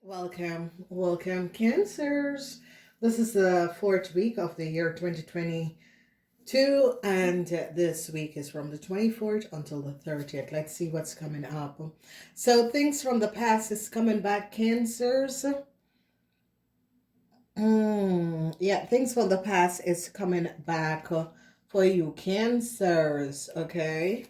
Welcome, Cancers. This is the fourth week of the year 2022, and this week is from the 24th until the 30th. Let's see what's coming up. So, things from the past is coming back, Cancers. Yeah, things from the past is coming back for you, Cancers, okay?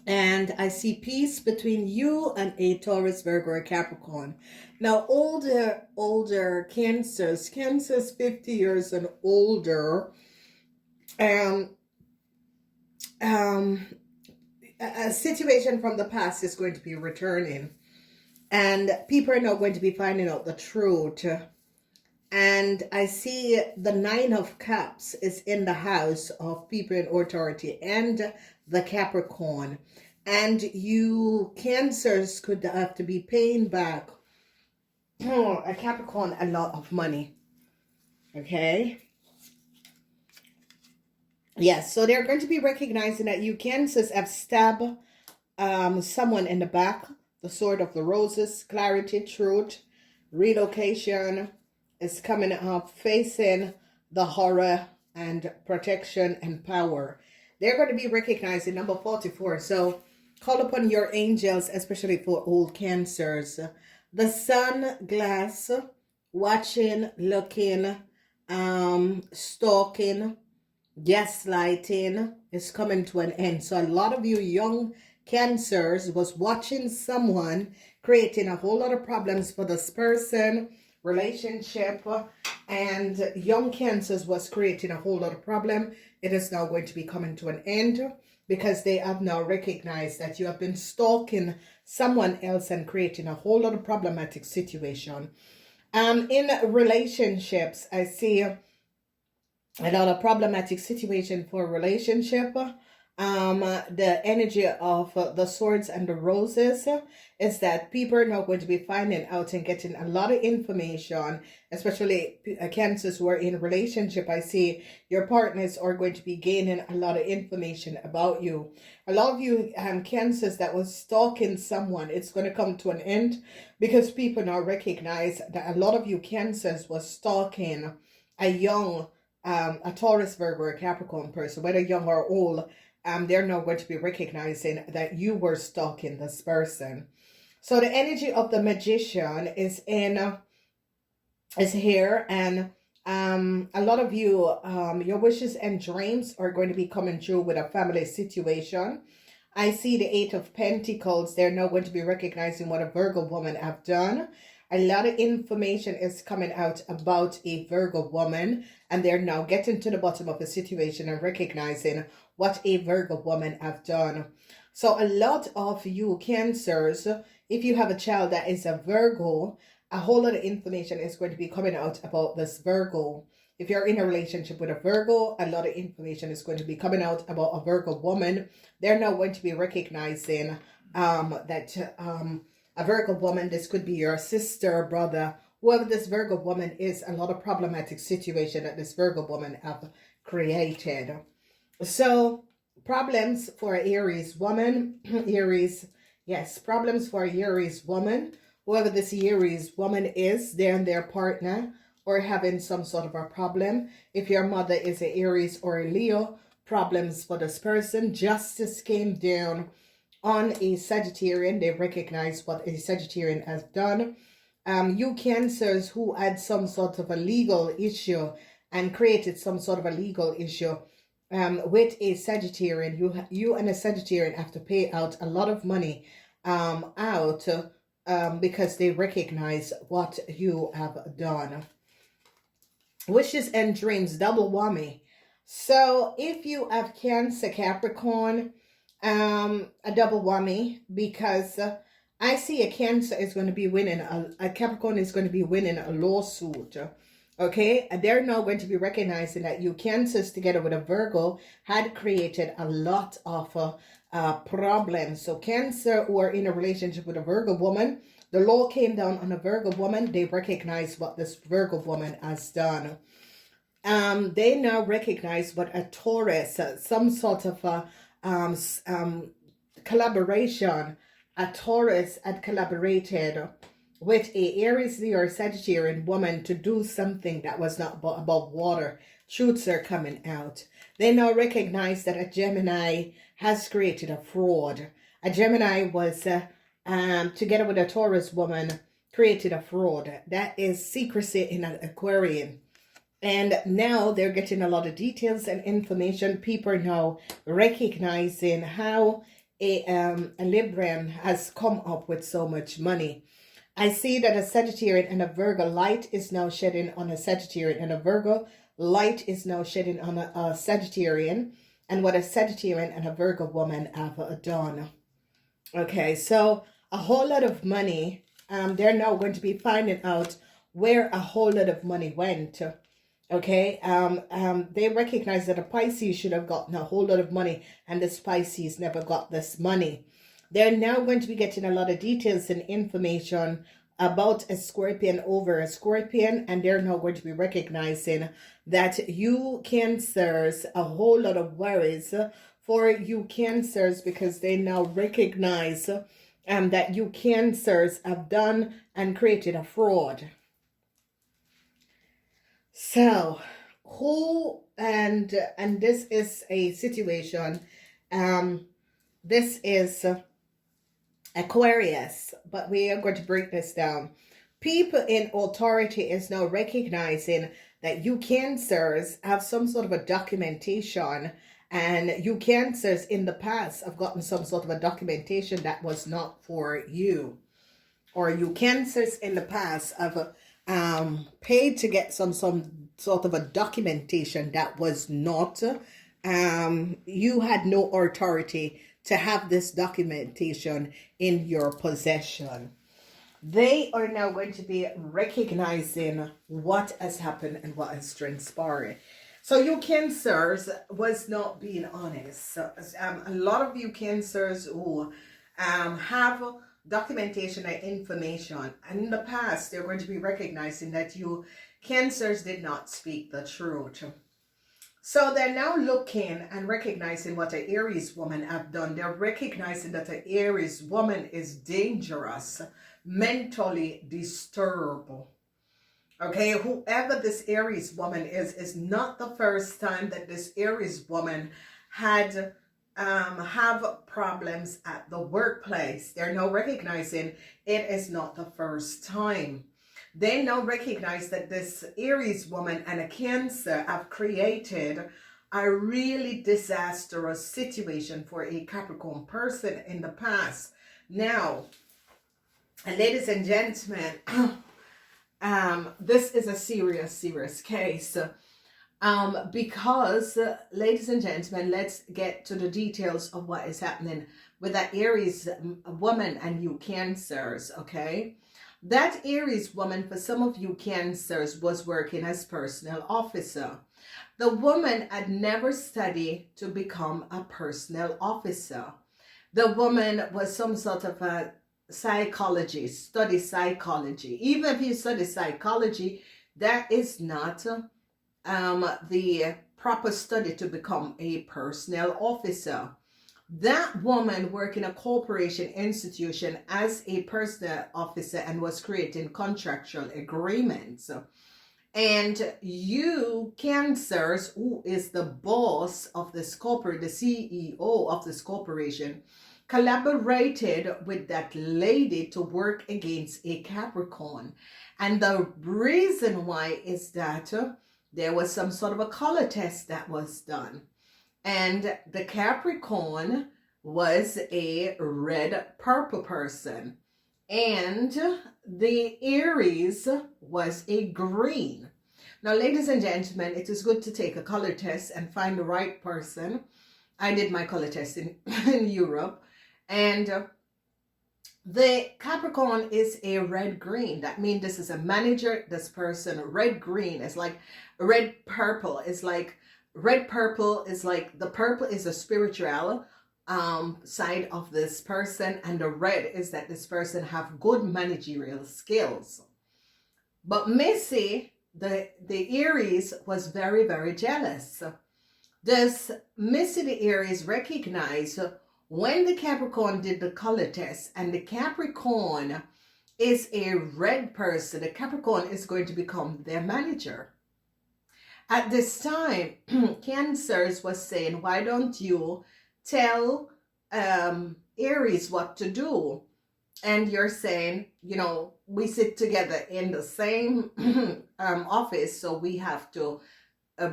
And I see peace between you and a Taurus, Virgo, or Capricorn. Now, older Cancers 50 years and older, um, um, a situation from the past is going to be returning, and people are now going to be finding out the truth. And I see the Nine of Cups is in the house of people in authority and the Capricorn. And you Cancers could have to be paying back a Capricorn a lot of money. Okay? Yes, so they're going to be recognizing that you Cancers have stabbed someone in the back. The Sword of the Roses, clarity, truth, relocation is coming up, facing the horror and protection and power. They're going to be recognizing number 44. So call upon your angels, especially for old Cancers. The sun glass, watching, looking, stalking, gaslighting is coming to an end. So a lot of you young Cancers was watching someone creating a whole lot of problems for this person, relationship, and young Cancers was creating a whole lot of problem. It is now going to be coming to an end because they have now recognized that you have been stalking someone else and creating a whole lot of problematic situation. In relationships, I see a lot of problematic situation for a relationship. The energy of the Swords and the Roses is that people are now going to be finding out and getting a lot of information, especially Cancers who are in a relationship. I see your partners are going to be gaining a lot of information about you. A lot of you Cancers that was stalking someone, it's going to come to an end because people now recognize that a lot of you Cancers was stalking a young a Taurus, Virgo, or Capricorn person, whether young or old. They're now going to be recognizing that you were stalking this person. So the energy of the Magician is here, and a lot of you, your wishes and dreams are going to be coming true with a family situation. I see the Eight of Pentacles. They're now going to be recognizing what a Virgo woman have done. A lot of information is coming out about a Virgo woman, and they're now getting to the bottom of the situation and recognizing what a Virgo woman have done. So a lot of you Cancers, if you have a child that is a Virgo, a whole lot of information is going to be coming out about this Virgo. If you're in a relationship with a Virgo, a lot of information is going to be coming out about a Virgo woman. They're now going to be recognizing that a Virgo woman, this could be your sister, brother, whoever this Virgo woman is, a lot of problematic situation that this Virgo woman have created. So problems for Aries woman, Aries, yes, problems for Aries woman. Whoever this Aries woman is, they and their partner or having some sort of a problem. If your mother is a Aries or a Leo, problems for this person. Justice came down on a Sagittarian. They recognize what a Sagittarian has done. You Cancers who had some sort of a legal issue and created some sort of a legal issue with a Sagittarian, you and a Sagittarian have to pay out a lot of money because they recognize what you have done. Wishes and dreams, double whammy. So if you have Cancer, Capricorn, a double whammy, because I see a Cancer is going to be winning, a Capricorn is going to be winning a lawsuit. Okay, and they're now going to be recognizing that you Cancers together with a Virgo had created a lot of problems. So Cancer who are in a relationship with a Virgo woman, the law came down on a Virgo woman. They recognize what this Virgo woman has done. They now recognize what a Taurus, some sort of collaboration, a Taurus had collaborated with a Aries, Leo, or Sagittarian woman to do something that was not above water. Truths are coming out. They now recognize that a Gemini has created a fraud. A Gemini was, together with a Taurus woman, created a fraud. That is secrecy in an Aquarian. And now they're getting a lot of details and information. People are now recognizing how a Libran has come up with so much money. I see that a Sagittarian and a Virgo light is now shedding on a Sagittarian, and a Virgo light is now shedding on a Sagittarian, and what a Sagittarian and a Virgo woman have done. Okay, so a whole lot of money. They're now going to be finding out where a whole lot of money went. Okay, they recognize that a Pisces should have gotten a whole lot of money, and this Pisces never got this money. They're now going to be getting a lot of details and information about a Scorpion over a Scorpion, and they're now going to be recognizing that you Cancers, a whole lot of worries for you Cancers, because they now recognize that you Cancers have done and created a fraud. So, who, and this is a situation, this is Aquarius, but we are going to break this down. People in authority is now recognizing that you Cancers have some sort of a documentation, and you Cancers in the past have gotten some sort of a documentation that was not for you, or you Cancers in the past have paid to get some sort of a documentation that was not, you had no authority to have this documentation in your possession. They are now going to be recognizing what has happened and what has transpired. So you Cancers was not being honest. So, a lot of you Cancers who have documentation and information, and in the past they're going to be recognizing that you Cancers did not speak the truth. So they're now looking and recognizing what an Aries woman have done. They're recognizing that an Aries woman is dangerous, mentally disturbed. Okay, whoever this Aries woman is not the first time that this Aries woman had have problems at the workplace. They're now recognizing it is not the first time. They now recognize that this Aries woman and a Cancer have created a really disastrous situation for a Capricorn person in the past. Now, ladies and gentlemen, this is a serious case. Because, ladies and gentlemen, let's get to the details of what is happening with that Aries woman and you Cancers, okay? That Aries woman, for some of you Cancers, was working as personal officer. The woman had never studied to become a personal officer. The woman was some sort of a psychologist, study psychology. Even if you study psychology, that is not the proper study to become a personnel officer. That woman worked in a corporation institution as a personnel officer and was creating contractual agreements. And you Cancers, who is the boss of this corporate, the CEO of this corporation, collaborated with that lady to work against a Capricorn. And the reason why is that there was some sort of a color test that was done. And the Capricorn was a red-purple person. And the Aries was a green. Now, ladies and gentlemen, it is good to take a color test and find the right person. I did my color test in Europe. And the Capricorn is a red-green. That means this is a manager, this person. Red-green is like red-purple. It's like red-purple is like, the purple is a spiritual side of this person, and the red is that this person have good managerial skills. But Missy, the Aries, was very jealous. Does Missy the Aries recognize when the Capricorn did the color test, and the Capricorn is a red person, the Capricorn is going to become their manager. At this time, Cancers was saying, why don't you tell Aries what to do? And you're saying, you know, we sit together in the same office, so we have to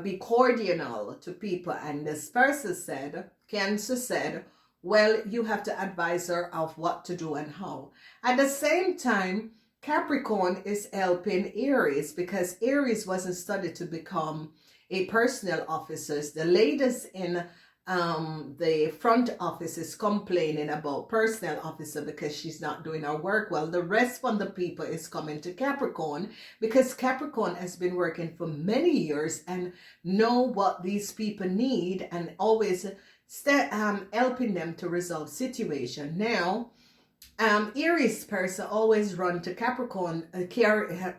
be cordial to people. And this person said, Cancer said, well, you have to advise her of what to do and how. At the same time, Capricorn is helping Aries, because Aries wasn't studied to become a personal officer. The ladies in the front office is complaining about personal officer because she's not doing her work well. The rest of the people is coming to Capricorn because Capricorn has been working for many years and know what these people need and always helping them to resolve situation. Now, Aries person always run to Capricorn.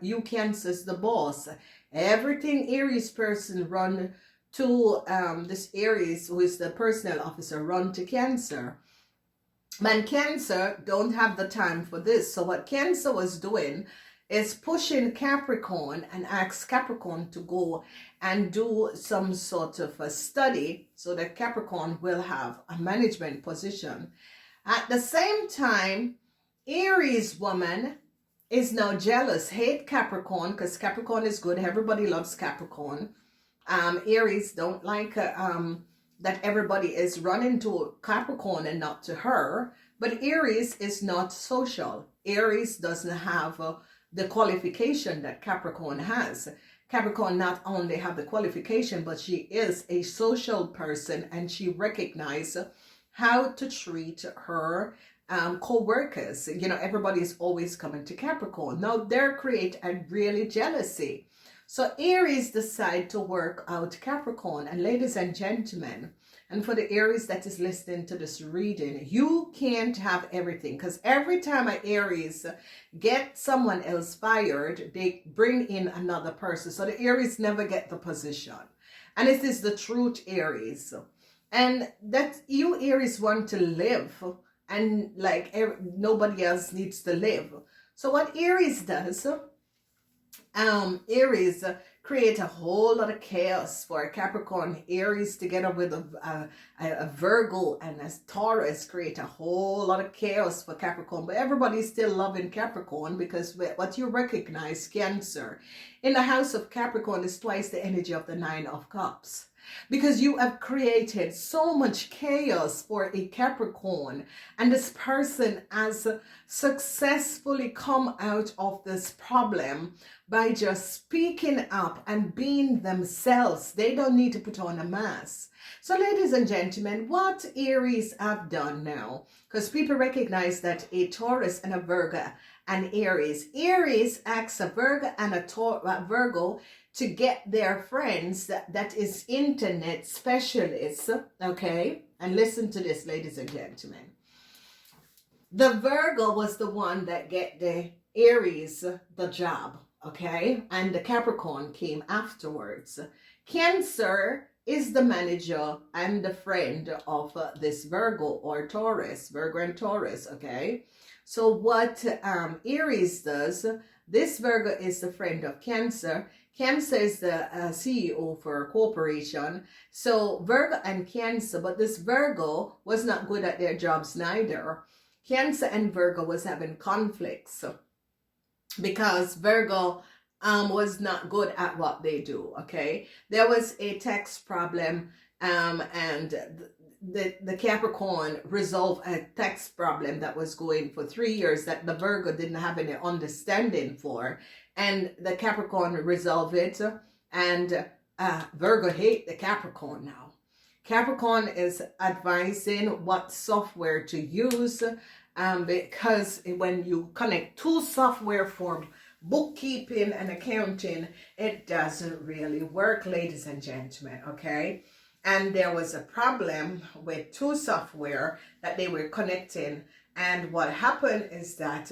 You Cancer's the boss. Everything Aries person run to this Aries, who is the personal officer, run to Cancer. Man, Cancer don't have the time for this. So what Cancer was doing is pushing Capricorn and ask Capricorn to go and do some sort of a study so that Capricorn will have a management position. At the same time, Aries woman is now jealous, hate Capricorn, because Capricorn is good. Everybody loves Capricorn. Aries don't like that everybody is running to Capricorn and not to her. But Aries is not social. Aries doesn't have the qualification that Capricorn has. Capricorn not only have the qualification, but she is a social person, and she recognizes how to treat her co-workers. You know, everybody is always coming to Capricorn. Now, they create a really jealousy. So Aries decide to work out Capricorn. And ladies and gentlemen, and for the Aries that is listening to this reading, you can't have everything, because every time an Aries get someone else fired, they bring in another person. So the Aries never get the position. And it is the truth, Aries. And that you Aries want to live, and like nobody else needs to live. So what Aries does, Aries create a whole lot of chaos for Capricorn. Aries together with a Virgo and a Taurus create a whole lot of chaos for Capricorn. But everybody's still loving Capricorn, because what you recognize, Cancer, in the house of Capricorn is twice the energy of the Nine of Cups. Because you have created so much chaos for a Capricorn, and this person has successfully come out of this problem by just speaking up and being themselves. They don't need to put on a mask. So ladies and gentlemen, what Aries have done now, because people recognize that a Taurus and a Virgo and Aries acts a Virgo and a Virgo to get their friends that is internet specialists, okay? And listen to this, ladies and gentlemen. The Virgo was the one that get the Aries the job, okay? And the Capricorn came afterwards. Cancer is the manager and the friend of this Virgo or Taurus, Virgo and Taurus, okay? So what Aries does, this Virgo is the friend of Cancer. Cancer is the CEO for a corporation. So Virgo and Cancer, but this Virgo was not good at their jobs neither. Cancer and Virgo was having conflicts because Virgo was not good at what they do, okay? There was a tax problem and the Capricorn resolved a tax problem that was going for 3 years that the Virgo didn't have any understanding for. And the Capricorn resolved it, and Virgo hate the Capricorn now. Capricorn is advising what software to use because when you connect two software for bookkeeping and accounting, it doesn't really work, ladies and gentlemen, okay? And there was a problem with two software that they were connecting, and what happened is that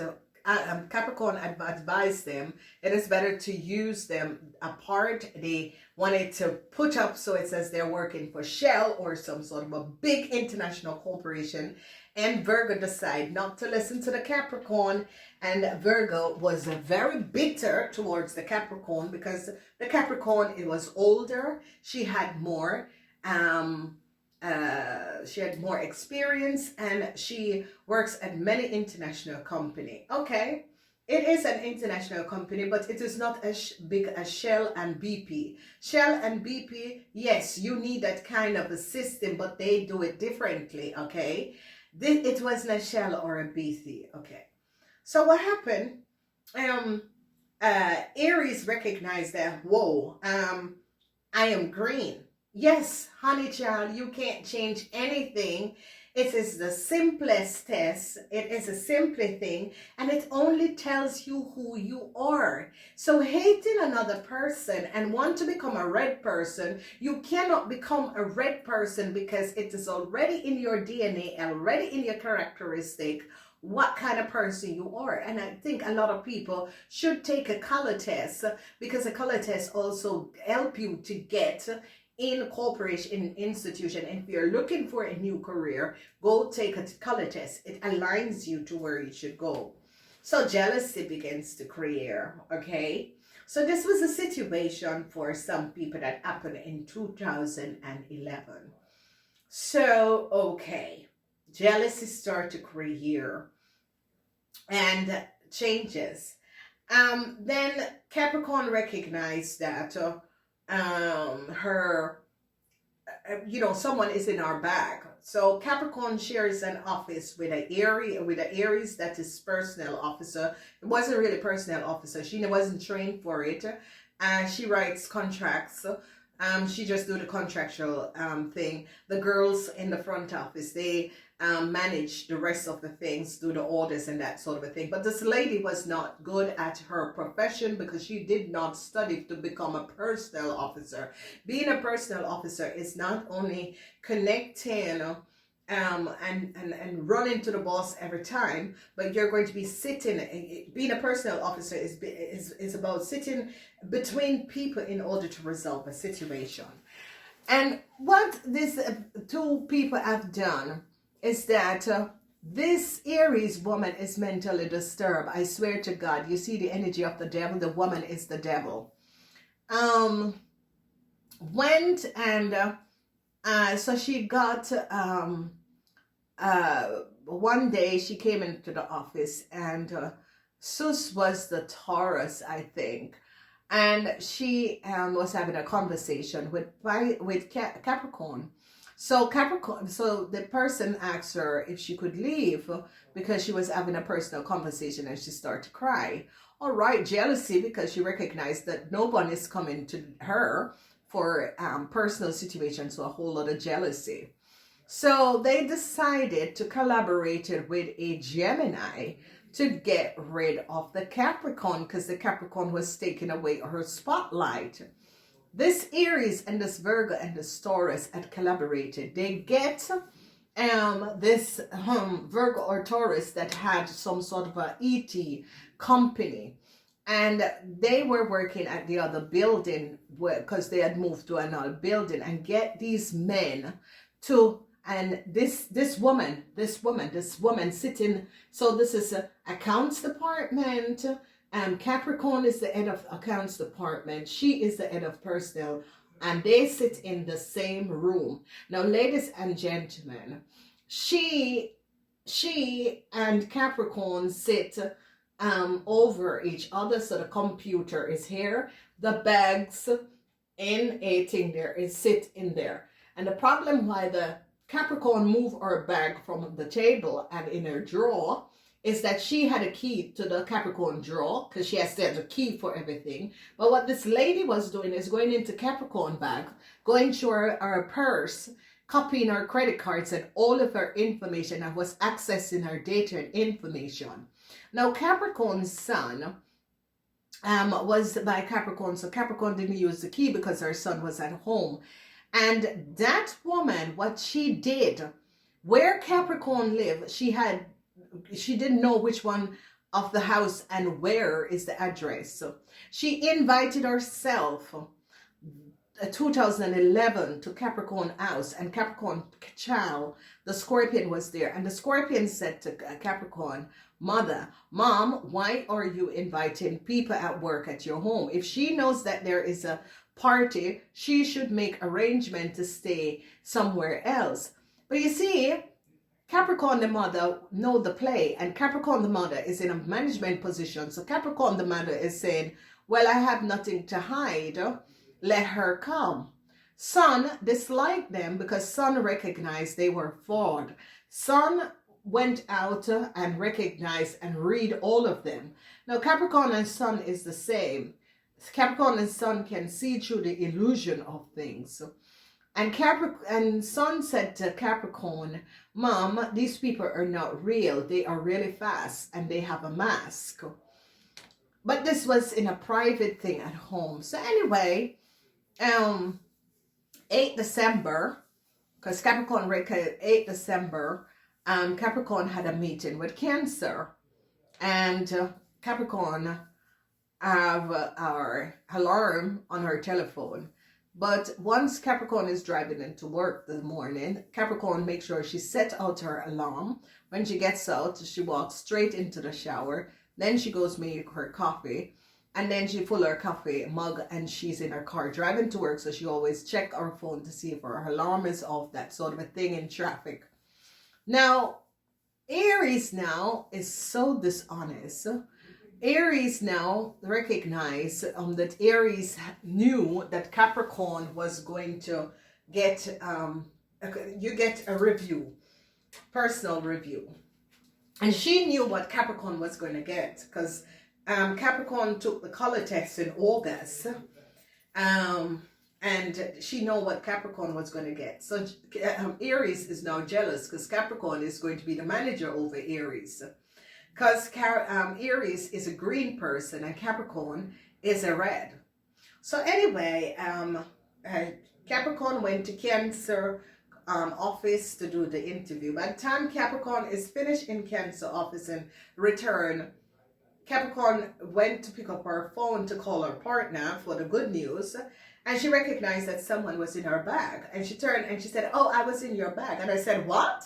Capricorn advised them it is better to use them apart. They wanted to put up so it says they're working for Shell or some sort of a big international corporation, and Virgo decided not to listen to the Capricorn And Virgo was very bitter towards the Capricorn because the Capricorn, it was older. She had more experience, and she works at many international company. Okay, it is an international company, but it is not as big as Shell and BP. Shell and BP, yes, you need that kind of a system, but they do it differently. Okay, it wasn't a Shell or a BP. Okay. So what happened? Aries recognized that, whoa, I am green. Yes, honey child, you can't change anything. It is the simplest test. It is a simple thing, and it only tells you who you are. So hating another person and want to become a red person, you cannot become a red person because it is already in your DNA, already in your characteristic, what kind of person you are. And I think a lot of people should take a color test, because a color test also help you to get in corporation, in institution. If you're looking for a new career, go take a color test. It aligns you to where you should go. So jealousy begins to create, okay? So this was a situation for some people that happened in 2011. So, okay, jealousy started to create and changes. Then Capricorn recognized that someone is in our bag. So Capricorn shares an office with an Aries that is personnel officer. It wasn't really personnel officer. She wasn't trained for it. She writes contracts. She just do the contractual thing. The girls in the front office, they manage the rest of the things, do the orders and that sort of a thing. But this lady was not good at her profession because she did not study to become a personnel officer. Being a personnel officer is not only connecting and running to the boss every time, but you're going to be sitting. Being a personnel officer is about sitting between people in order to resolve a situation. And what these two people have done is that this Aries woman is mentally disturbed. I swear to God, you see the energy of the devil. The woman is the devil. Went and so she got one day she came into the office, and Sus was the Taurus, I think, and she was having a conversation with Capricorn. So the person asked her if she could leave because she was having a personal conversation, and she started to cry. All right, jealousy, because she recognized that no one is coming to her for personal situations, so a whole lot of jealousy. So they decided to collaborate with a Gemini to get rid of the Capricorn, because the Capricorn was taking away her spotlight. This Aries and this Virgo and this Taurus had collaborated. They get this Virgo or Taurus that had some sort of a ET company, and they were working at the other building because they had moved to another building, and get these men to, and this woman sitting. So this is a accounts department. Capricorn is the head of accounts department. She is the head of personnel, and they sit in the same room. Now, ladies and gentlemen, she and Capricorn sit over each other. So the computer is here, the bags in a thing there is sit in there. And the problem why the Capricorn move her bag from the table and in her drawer is that she had a key to the Capricorn drawer, because she has to have a key for everything. But what this lady was doing is going into Capricorn bag, going through her purse, copying her credit cards and all of her information, and was accessing her data and information. Now, Capricorn's son was by Capricorn, so Capricorn didn't use the key because her son was at home. And that woman, what she did, where Capricorn lived, she didn't know which one of the house and where is the address. So she invited herself 2011 to Capricorn house, and Capricorn child, the Scorpion, was there. And the Scorpion said to Capricorn, mother, mom, why are you inviting people at work at your home? If she knows that there is a party, she should make arrangement to stay somewhere else. But you see, Capricorn the mother know the play, and Capricorn the mother is in a management position. So Capricorn the mother is saying, well, I have nothing to hide. Let her come. Sun disliked them because Sun recognized they were flawed. Sun went out and recognized and read all of them. Now Capricorn and Sun is the same. Capricorn and Sun can see through the illusion of things. And Sun said to Capricorn, Mom, these people are not real. They are really fast and they have a mask. But this was in a private thing at home. So anyway, 8 December, because Capricorn record 8 December, Capricorn had a meeting with Cancer. And Capricorn have our alarm on her telephone. But once Capricorn is driving into work this morning, Capricorn makes sure she set out her alarm. When she gets out, she walks straight into the shower. Then she goes make her coffee. And then she fill her coffee mug and she's in her car driving to work. So she always check her phone to see if her alarm is off, that sort of a thing in traffic. Now, Aries now is so dishonest. Aries now recognize that Aries knew that Capricorn was going to get, you get a review, personal review. And she knew what Capricorn was going to get because Capricorn took the color test in August. And she know what Capricorn was going to get. So Aries is now jealous because Capricorn is going to be the manager over Aries. Because Aries is a green person and Capricorn is a red. So anyway, Capricorn went to Cancer office to do the interview. By the time Capricorn is finished in Cancer office and return, Capricorn went to pick up her phone to call her partner for the good news. And she recognized that someone was in her bag. And she turned and she said, oh, I was in your bag. And I said, what?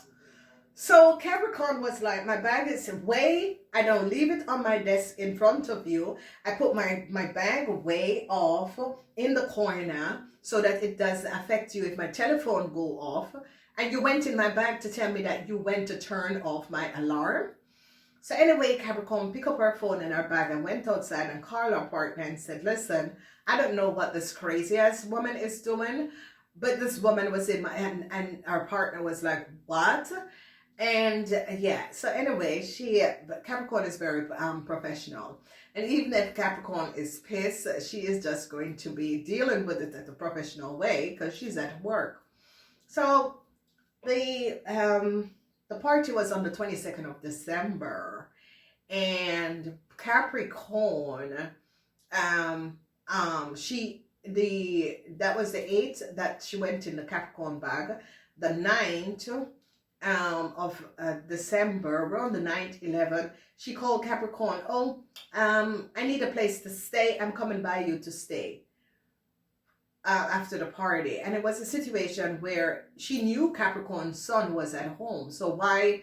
So Capricorn was like, my bag is away. I don't leave it on my desk in front of you. I put my bag way off in the corner so that it doesn't affect you if my telephone go off. And you went in my bag to tell me that you went to turn off my alarm. So anyway, Capricorn picked up her phone in her bag and went outside and called her partner and said, listen, I don't know what this crazy ass woman is doing, but this woman was in my, and our partner was like, what? And yeah, so anyway, Capricorn is very professional. And even if Capricorn is pissed, she is just going to be dealing with it in a professional way because she's at work. So the party was on the 22nd of December. And Capricorn, that was the 8th that she went in the Capricorn bag. The 9th of December, around the 9th, 11th, she called Capricorn, oh, I need a place to stay. I'm coming by you to stay after the party. And it was a situation where she knew Capricorn's son was at home. So why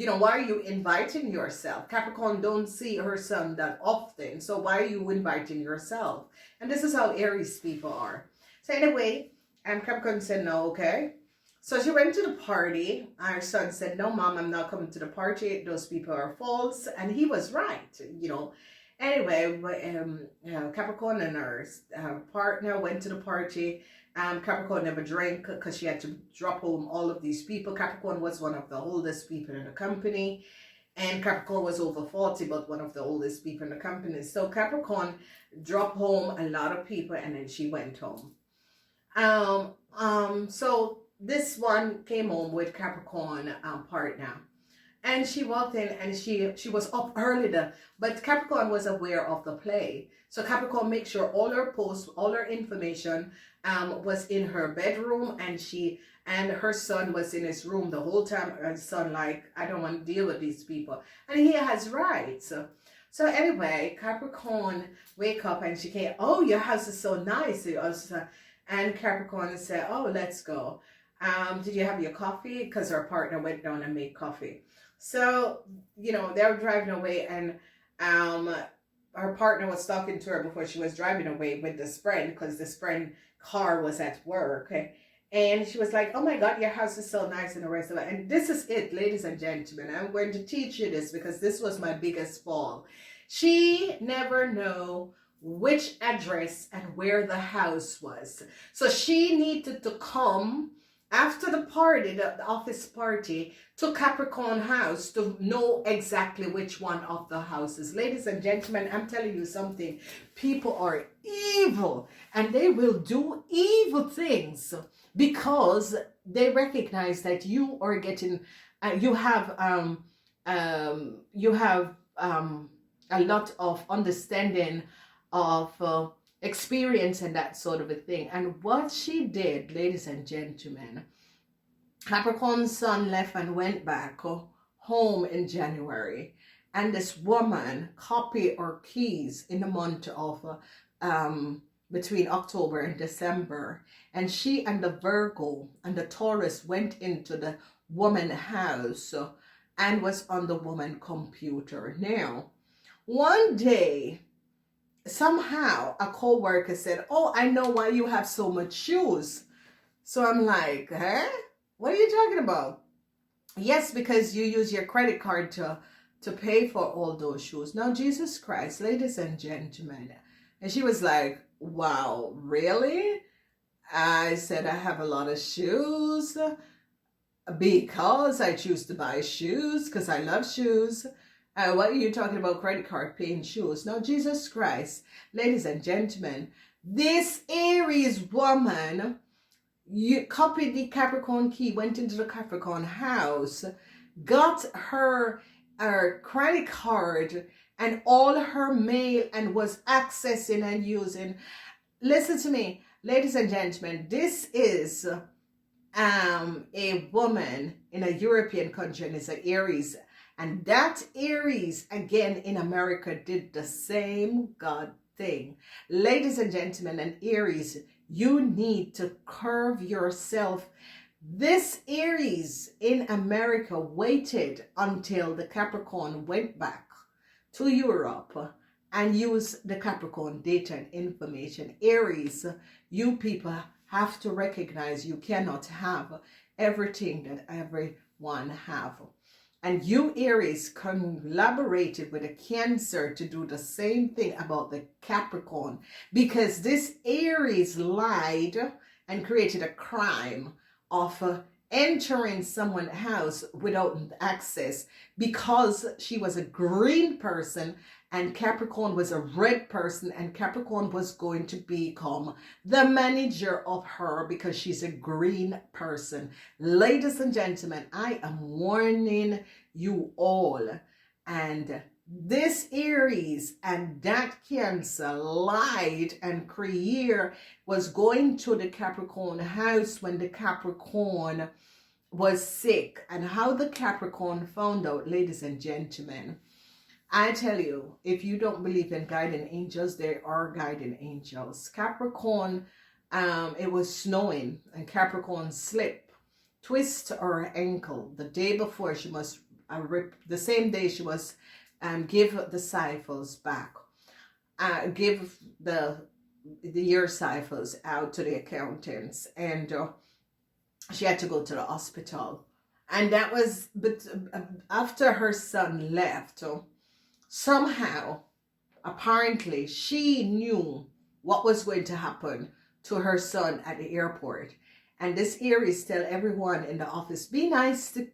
are you inviting yourself? Capricorn don't see her son that often. So why are you inviting yourself? And this is how Aries people are. So anyway, Capricorn said, no, okay. So she went to the party. Our son said, no, Mom, I'm not coming to the party. Those people are false. And he was right, Anyway, Capricorn and her partner went to the party. Capricorn never drank because she had to drop home all of these people. Capricorn was one of the oldest people in the company. And Capricorn was over 40, but one of the oldest people in the company. So Capricorn dropped home a lot of people and then she went home. So this one came home with Capricorn partner. And she walked in and she was up early, but Capricorn was aware of the play. So Capricorn made sure all her posts, all her information was in her bedroom, and her son was in his room the whole time. Her son like, I don't want to deal with these people. And he has rights. So anyway, Capricorn wake up and she came, oh, your house is so nice. And Capricorn said, oh, let's go. Did you have your coffee? Because her partner went down and made coffee. So, you know, they were driving away, and um her partner was talking to her before she was driving away with this friend, because this friend car was at work. And she was like, "Oh my God, your house is so nice," and the rest of it. And this is it, ladies and gentlemen. I'm going to teach you this because this was my biggest fall. She never knew which address and where the house was. So she needed to come after the party, the office party, to Capricorn house to know exactly which one of the houses. Ladies and gentlemen, I'm telling you something. People are evil, and they will do evil things because they recognize that you are getting, you have a lot of understanding of experience and that sort of a thing. And what she did, ladies and gentlemen, Capricorn's sun left and went back home in January, and this woman copied her keys in the month of between October and December, and she and the Virgo and the Taurus went into the woman house and was on the woman computer. Now, one day, somehow a co-worker said, "Oh, I know why you have so much shoes." So I'm like, huh? What are you talking about? Yes, because you use your credit card to pay for all those shoes. Now, Jesus Christ, ladies and gentlemen. And she was like, "Wow, really?" I said, "I have a lot of shoes because I choose to buy shoes because I love shoes. What are you talking about credit card paying shoes?" Now, Jesus Christ, ladies and gentlemen, this Aries woman, you copied the Capricorn key, went into the Capricorn house, got her credit card and all her mail, and was accessing and using. Listen to me, ladies and gentlemen, this is a woman in a European country, and it's an Aries. And that Aries, again, in America, did the same God thing. Ladies and gentlemen, and Aries, you need to curve yourself. This Aries in America waited until the Capricorn went back to Europe and used the Capricorn data and information. Aries, you people have to recognize you cannot have everything that everyone have. And you, Aries, collaborated with a Cancer to do the same thing about the Capricorn, because this Aries lied and created a crime of entering someone's house without access, because she was a green person and Capricorn was a red person, and Capricorn was going to become the manager of her because she's a green person. Ladies and gentlemen, I am warning you all. And this Aries and that Cancer lied, and Creator was going to the Capricorn house when the Capricorn was sick. And how the Capricorn found out, ladies and gentlemen, I tell you, if you don't believe in guardian angels, there are guardian angels. Capricorn, it was snowing, and Capricorn slipped, twist her ankle the day before. She must the same day she was give the ciphers back, give the year ciphers out to the accountants, and she had to go to the hospital. And that was, but after her son left, somehow, apparently, she knew what was going to happen to her son at the airport. And this Aries tell everyone in the office, be nice to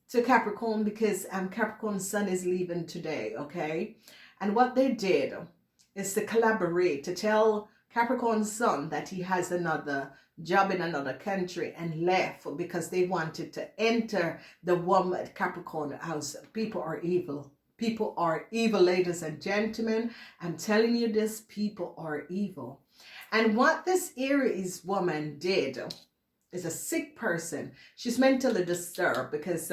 Capricorn, because Capricorn's son is leaving today, okay? And what they did is to collaborate to tell Capricorn's son that he has another job in another country, and left because they wanted to enter the woman at Capricorn house. People are evil. People are evil, ladies and gentlemen. I'm telling you this, people are evil. And what this Aries woman did is a sick person. She's mentally disturbed because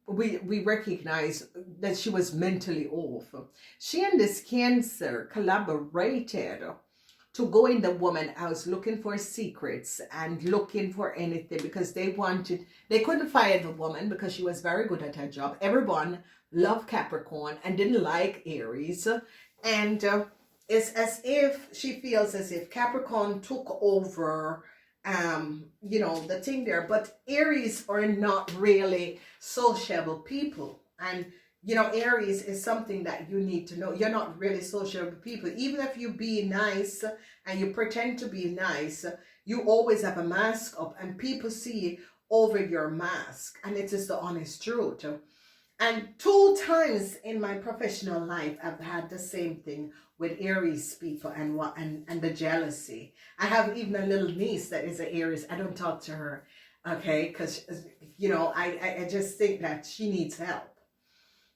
we recognize that she was mentally off. She and this Cancer collaborated to go in the woman house looking for secrets and looking for anything because they couldn't fire the woman because she was very good at her job. Everyone loved Capricorn and didn't like Aries. And it's as if she feels as if Capricorn took over the thing there. But Aries are not really sociable people. And Aries is something that you need to know. You're not really sociable people. Even if you be nice and you pretend to be nice, you always have a mask up and people see over your mask. And it is the honest truth. And 2 times in my professional life, I've had the same thing with Aries people and the jealousy. I have even a little niece that is an Aries. I don't talk to her, okay? Because, I just think that she needs help.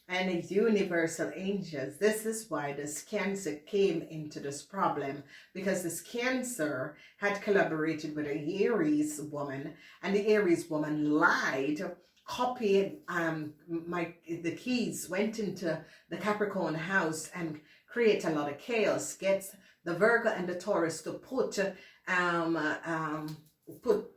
And it's universal angels. This is why this Cancer came into this problem, because this Cancer had collaborated with an Aries woman, and the Aries woman lied, copied the keys, went into the Capricorn house and create a lot of chaos, gets the Virgo and the Taurus to put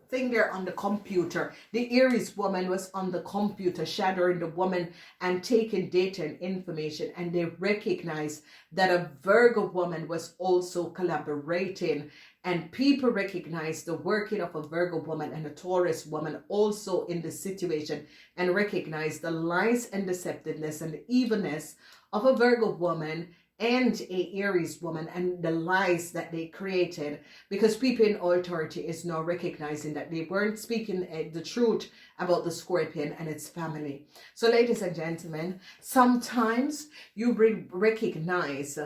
thing there on the computer. The Aries woman was on the computer shadowing the woman and taking data and information, and they recognized that a Virgo woman was also collaborating, and people recognized the working of a Virgo woman and a Taurus woman also in the situation, and recognized the lies and deceptiveness and the evilness of a Virgo woman and a Aries woman and the lies that they created, because people in authority is now recognizing that they weren't speaking the truth about the Scorpion and its family. So ladies and gentlemen, sometimes you recognize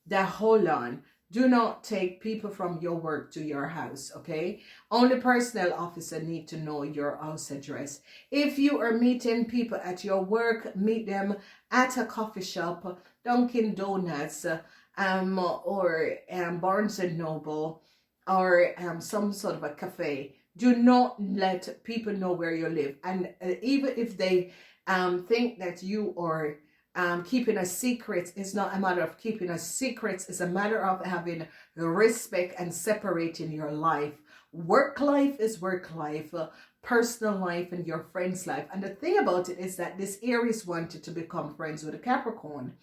that, hold on, do not take people from your work to your house, okay? Only personnel officer need to know your house address. If you are meeting people at your work, meet them at a coffee shop, Dunkin' Donuts, or Barnes and Noble, or some sort of a cafe. Do not let people know where you live. And even if they think that you are keeping a secret, it's not a matter of keeping a secret. It's a matter of having respect and separating your life. Work life is work life, personal life and your friend's life. And the thing about it is that this Aries wanted to become friends with a Capricorn.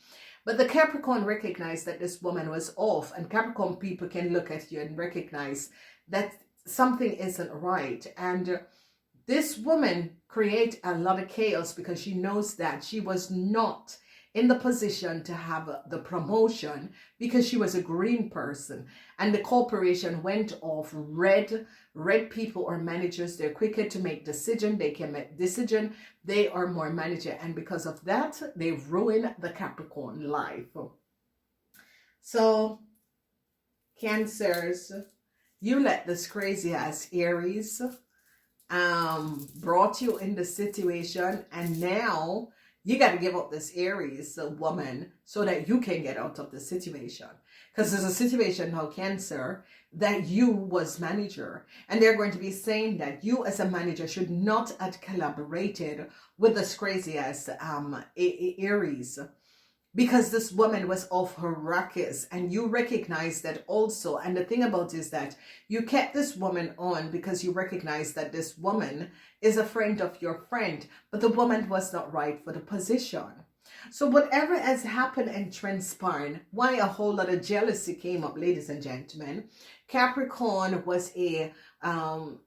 But the Capricorn recognized that this woman was off, and Capricorn people can look at you and recognize that something isn't right. And this woman create a lot of chaos because she knows that she was not in the position to have the promotion because she was a green person, and the corporation went off red people or managers. They're quicker to make decision. They can make decision. They are more manager, and because of that, they've ruined the Capricorn life. So Cancers, you let this crazy ass Aries brought you in the situation, and now you got to give up this Aries woman so that you can get out of the situation. Because there's a situation now, Cancer, that you was manager, and they're going to be saying that you as a manager should not have collaborated with this crazy ass Aries, because this woman was off her rockets, and you recognize that also. And the thing about it is that you kept this woman on because you recognize that this woman is a friend of your friend, but the woman was not right for the position. So whatever has happened and transpired, why a whole lot of jealousy came up, ladies and gentlemen. Capricorn was a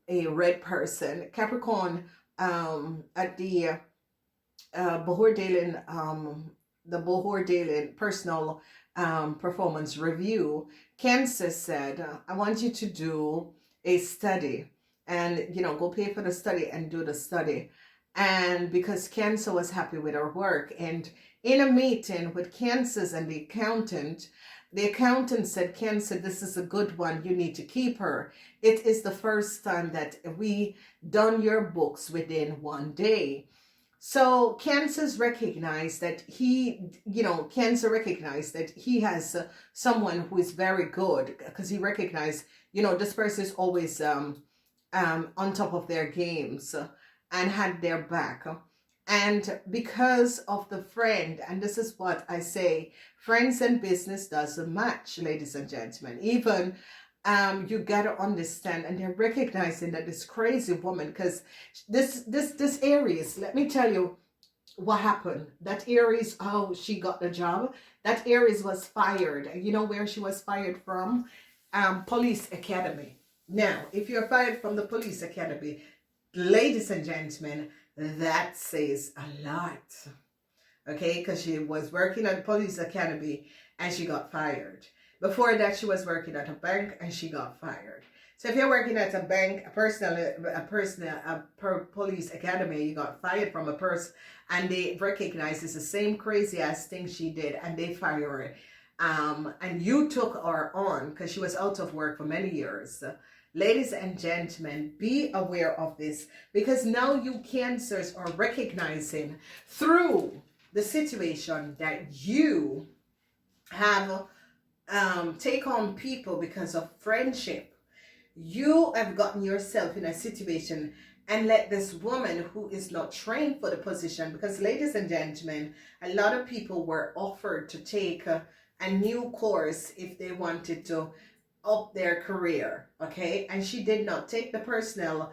red person. Capricorn at the Bohor Dalen personal performance review, Cancer said, I want you to do a study, and go pay for the study and do the study. And because Cancer was happy with her work, and in a meeting with Cancers and the accountant said, Cancer, this is a good one, you need to keep her. It is the first time that we done your books within 1 day. So Cancer's recognized that Cancer recognized that he has someone who is very good, because he recognized, this person is always on top of their games and had their back. And because of the friend, and this is what I say, friends and business doesn't match, ladies and gentlemen. Even you gotta understand, and they're recognizing that this crazy woman, because this Aries, let me tell you what happened. That Aries, how she got the job. That Aries was fired. You know where she was fired from? Police Academy. Now, if you're fired from the police academy, ladies and gentlemen, that says a lot. Okay, because she was working at the police academy and she got fired. Before that, she was working at a bank and she got fired. So if you're working at a bank, a police academy, you got fired from a person, and they recognize it's the same crazy ass thing she did, and they fire her. And you took her on because she was out of work for many years. Ladies and gentlemen, be aware of this, because now you Cancers are recognizing through the situation that you have take on people because of friendship. You have gotten yourself in a situation and let this woman who is not trained for the position, because ladies and gentlemen, a lot of people were offered to take a new course if they wanted to up their career, okay, and she did not take the personal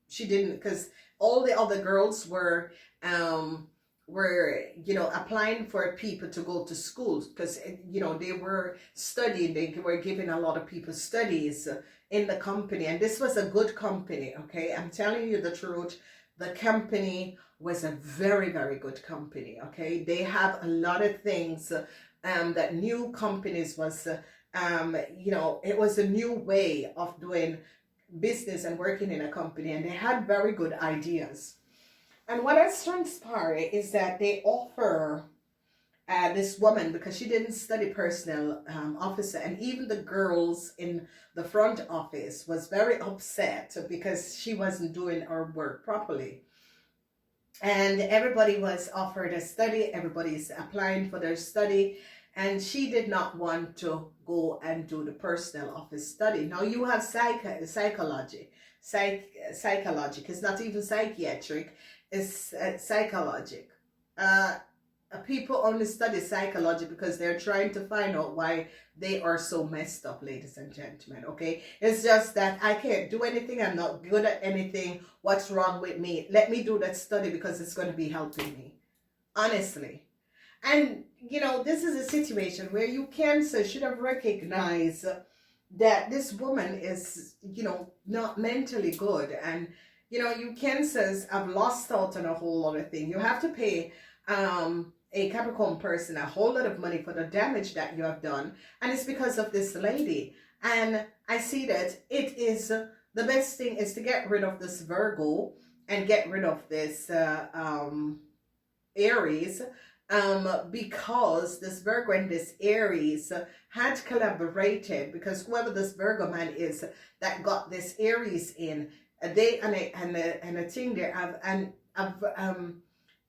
she didn't, because all the other girls were you know, applying for people to go to schools, because you know, they were studying, they were giving a lot of people studies in the company, and this was a good company, okay, I'm telling you the truth. The company was a very, very good company, okay. They have a lot of things that new companies was you know, it was a new way of doing business and working in a company, and they had very good ideas. And what has transpired is that they offer this woman, because she didn't study personnel officer, and even the girls in the front office was very upset because she wasn't doing her work properly. And everybody was offered a study, everybody's applying for their study, and she did not want to go and do the personnel office study. Now you have psychology. Psychologic. It's not even psychiatric, it's psychologic. People only study psychology because they're trying to find out why they are so messed up, ladies and gentlemen, okay? It's just that I can't do anything, I'm not good at anything, what's wrong with me? Let me do that study because it's going to be helping me, honestly. And, you know, this is a situation where you Cancer should have recognized that this woman is, you know, not mentally good. And, you know, you Cancers have lost out on a whole lot of things. You have to pay a Capricorn person a whole lot of money for the damage that you have done. And it's because of this lady. And I see that it is, the best thing is to get rid of this Virgo and get rid of this Aries. Because this Virgo and this Aries had collaborated, because whoever this Virgo man is that got this Aries in, they and a thing there have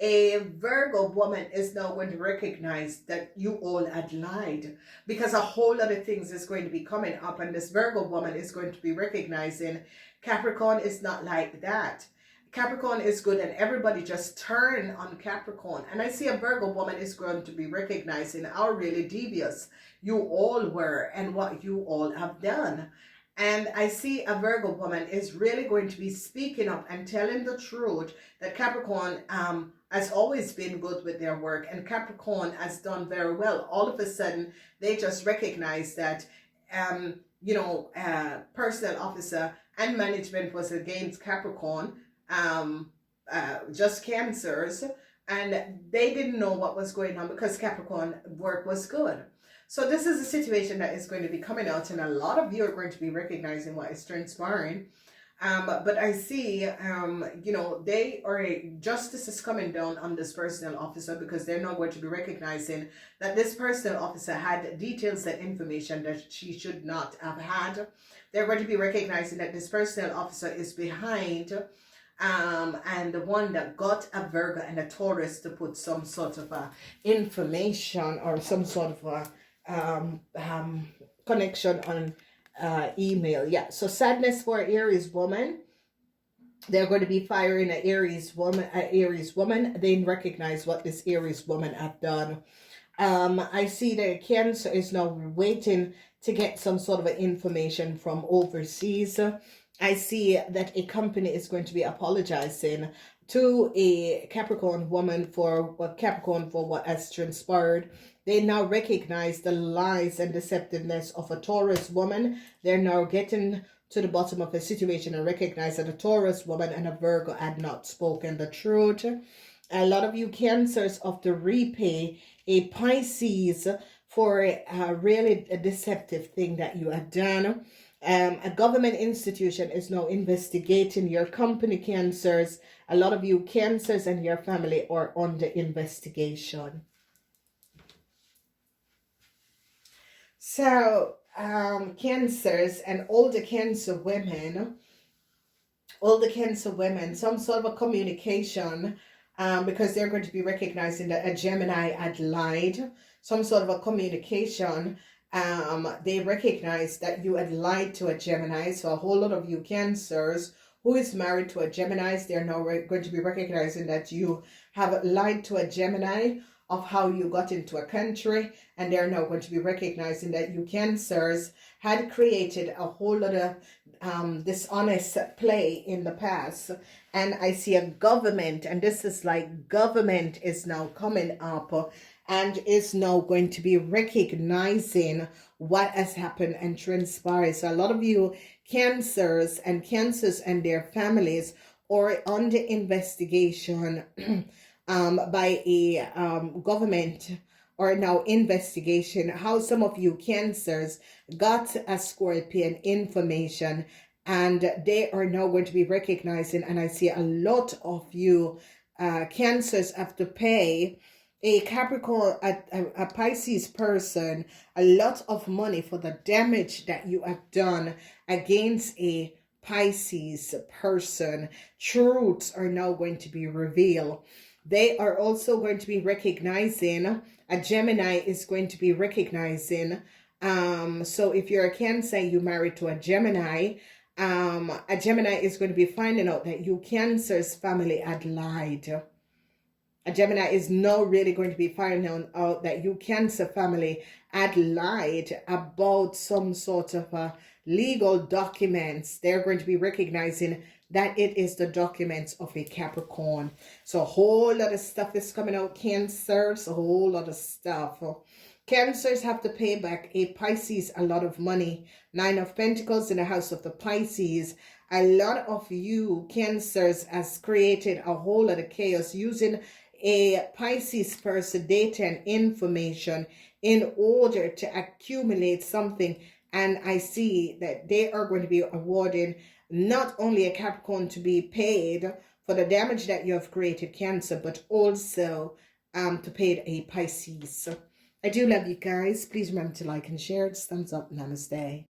a Virgo woman is now going to recognize that you all had lied, because a whole lot of things is going to be coming up, and this Virgo woman is going to be recognizing Capricorn is not like that. Capricorn is good, and everybody just turn on Capricorn. And I see a Virgo woman is going to be recognizing how really devious you all were and what you all have done. And I see a Virgo woman is really going to be speaking up and telling the truth that Capricorn has always been good with their work, and Capricorn has done very well. All of a sudden, they just recognize that, you know, personnel officer and management was against Capricorn. Just Cancers, and they didn't know what was going on because Capricorn work was good. So this is a situation that is going to be coming out, and a lot of you are going to be recognizing what is transpiring. But I see, you know, justice is coming down on this personnel officer, because they're not going to be recognizing that this personnel officer had details and information that she should not have had. They're going to be recognizing that this personnel officer is behind and the one that got a Virgo and a Taurus to put some sort of information or some sort of connection on email. Yeah, so sadness for Aries woman. They're going to be firing an Aries woman. They recognize what this Aries woman have done. I see that Cancer is now waiting to get some sort of information from overseas. I see that a company is going to be apologizing to a Capricorn woman for what has transpired. They now recognize the lies and deceptiveness of a Taurus woman. They're now getting to the bottom of the situation and recognize that a Taurus woman and a Virgo had not spoken the truth. A lot of you Cancers of the repay a Pisces for really a deceptive thing that you have done. A government institution is now investigating your company, Cancers. A lot of you Cancers and your family are under investigation. So, Cancers and all the Cancer women, some sort of a communication, because they're going to be recognizing that a Gemini had lied, some sort of a communication. They recognize that you had lied to a Gemini. So a whole lot of you Cancers who is married to a Gemini, they're now going to be recognizing that you have lied to a Gemini of how you got into a country, and they're now going to be recognizing that you Cancers had created a whole lot of dishonest play in the past. And I see a government, and this is like government is now coming up and is now going to be recognizing what has happened and transpired. So a lot of you Cancers and their families are under investigation by a government, or now investigation, how some of you Cancers got a Scorpion information, and they are now going to be recognizing. And I see a lot of you Cancers have to pay a Capricorn, a Pisces person, a lot of money for the damage that you have done against a Pisces person. Truths are now going to be revealed. They are also going to be recognizing, a Gemini is going to be recognizing, so if you're a Cancer, you married to a Gemini is going to be finding out that you Cancer's family had lied. A Gemini is now really going to be finding out that you Cancer family had lied about some sort of legal documents. They're going to be recognizing that it is the documents of a Capricorn. So a whole lot of stuff is coming out, Cancers, a whole lot of stuff. Cancers have to pay back a Pisces a lot of money. 9 of Pentacles in the house of the Pisces. A lot of you Cancers has created a whole lot of chaos using a Pisces person data and information in order to accumulate something. And I see that they are going to be awarding not only a Capricorn to be paid for the damage that you have created, Cancer, but also to pay a Pisces. I do love you guys. Please remember to like and share. Thumbs up. Namaste.